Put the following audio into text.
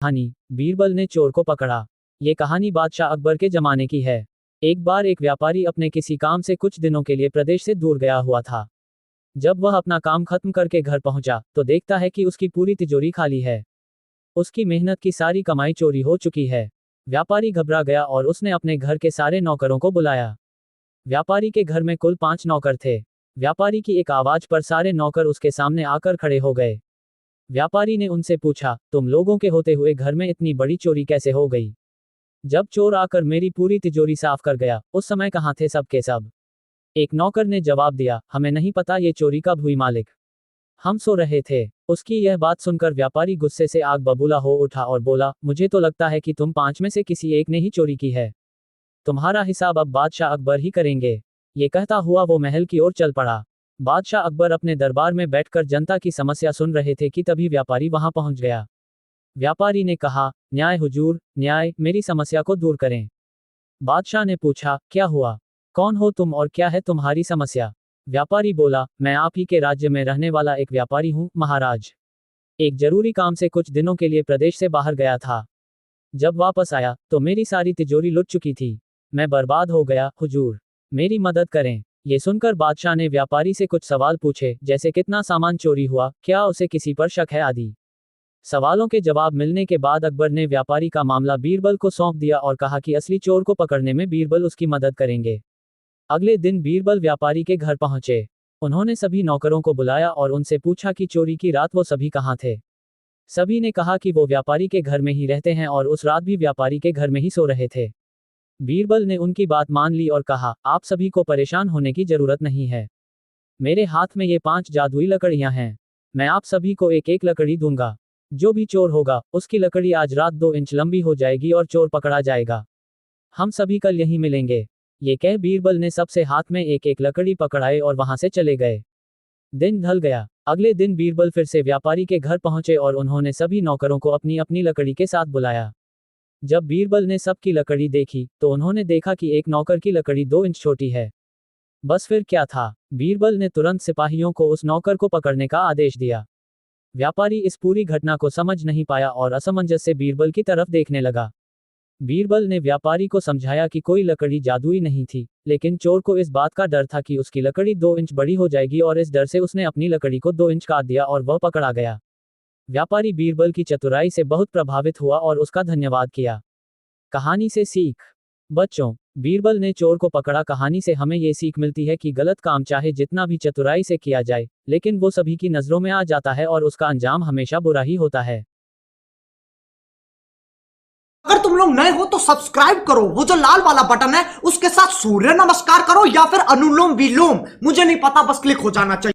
कहानी बीरबल ने चोर को पकड़ा। ये कहानी बादशाह अकबर के जमाने की है। एक बार एक व्यापारी अपने किसी काम से कुछ दिनों के लिए प्रदेश से दूर गया हुआ था। जब वह अपना काम खत्म करके घर पहुंचा तो देखता है कि उसकी पूरी तिजोरी खाली है। उसकी मेहनत की सारी कमाई चोरी हो चुकी है। व्यापारी घबरा गया और उसने अपने घर के सारे नौकरों को बुलाया। व्यापारी के घर में कुल 5 नौकर थे। व्यापारी की एक आवाज पर सारे नौकर उसके सामने आकर खड़े हो गए। व्यापारी ने उनसे पूछा, तुम लोगों के होते हुए घर में इतनी बड़ी चोरी कैसे हो गई? जब चोर आकर मेरी पूरी तिजोरी साफ कर गया, उस समय कहाँ थे सब के सब? एक नौकर ने जवाब दिया, हमें नहीं पता ये चोरी कब हुई मालिक। हम सो रहे थे। उसकी यह बात सुनकर व्यापारी गुस्से से आग बबूला हो उठा और बोला, मुझे तो लगता है कि तुम 5 में से किसी एक ने ही चोरी की है। तुम्हारा हिसाब अब बादशाह अकबर ही करेंगे। ये कहता हुआ वो महल की ओर चल पड़ा। बादशाह अकबर अपने दरबार में बैठकर जनता की समस्या सुन रहे थे कि तभी व्यापारी वहां पहुंच गया। व्यापारी ने कहा, न्याय हुजूर, न्याय, मेरी समस्या को दूर करें। बादशाह ने पूछा, क्या हुआ? कौन हो तुम और क्या है तुम्हारी समस्या? व्यापारी बोला, मैं आप ही के राज्य में रहने वाला एक व्यापारी हूँ महाराज। एक जरूरी काम से कुछ दिनों के लिए प्रदेश से बाहर गया था। जब वापस आया तो मेरी सारी तिजोरी लुट चुकी थी। मैं बर्बाद हो गया हुजूर, मेरी मदद करें। ये सुनकर बादशाह ने व्यापारी से कुछ सवाल पूछे, जैसे कितना सामान चोरी हुआ, क्या उसे किसी पर शक है आदि। सवालों के जवाब मिलने के बाद अकबर ने व्यापारी का मामला बीरबल को सौंप दिया और कहा कि असली चोर को पकड़ने में बीरबल उसकी मदद करेंगे। अगले दिन बीरबल व्यापारी के घर पहुंचे। उन्होंने सभी नौकरों को बुलाया और उनसे पूछा कि चोरी की रात वो सभी कहाँ थे। सभी ने कहा कि वो व्यापारी के घर में ही रहते हैं और उस रात भी व्यापारी के घर में ही सो रहे थे। बीरबल ने उनकी बात मान ली और कहा, आप सभी को परेशान होने की जरूरत नहीं है। मेरे हाथ में ये 5 जादुई लकड़ियां हैं। मैं आप सभी को एक एक लकड़ी दूंगा। जो भी चोर होगा, उसकी लकड़ी आज रात 2 इंच लंबी हो जाएगी और चोर पकड़ा जाएगा। हम सभी कल यहीं मिलेंगे। ये कह बीरबल ने सबसे हाथ में एक एक लकड़ी पकड़ाए और वहां से चले गए। दिन ढल गया। अगले दिन बीरबल फिर से व्यापारी के घर पहुंचे और उन्होंने सभी नौकरों को अपनी अपनी लकड़ी के साथ बुलाया। जब बीरबल ने सबकी लकड़ी देखी तो उन्होंने देखा कि एक नौकर की लकड़ी 2 इंच छोटी है। बस फिर क्या था, बीरबल ने तुरंत सिपाहियों को उस नौकर को पकड़ने का आदेश दिया। व्यापारी इस पूरी घटना को समझ नहीं पाया और असमंजस से बीरबल की तरफ देखने लगा। बीरबल ने व्यापारी को समझाया कि कोई लकड़ी जादुई नहीं थी, लेकिन चोर को इस बात का डर था कि उसकी लकड़ी 2 इंच बड़ी हो जाएगी और इस डर से उसने अपनी लकड़ी को 2 इंच काट दिया और वह पकड़ा गया। व्यापारी बीरबल की चतुराई से बहुत प्रभावित हुआ और उसका धन्यवाद किया। कहानी से सीख। बच्चों, बीरबल ने चोर को पकड़ा कहानी से हमें ये सीख मिलती है कि गलत काम चाहे जितना भी चतुराई से किया जाए, लेकिन वो सभी की नजरों में आ जाता है और उसका अंजाम हमेशा बुरा ही होता है। अगर तुम लोग नए हो तो सब्सक्राइब करो, वो जो लाल वाला बटन है उसके साथ सूर्य नमस्कार करो या फिर अनुलोम विलोम, मुझे नहीं पता, बस क्लिक हो जाना चाहिए।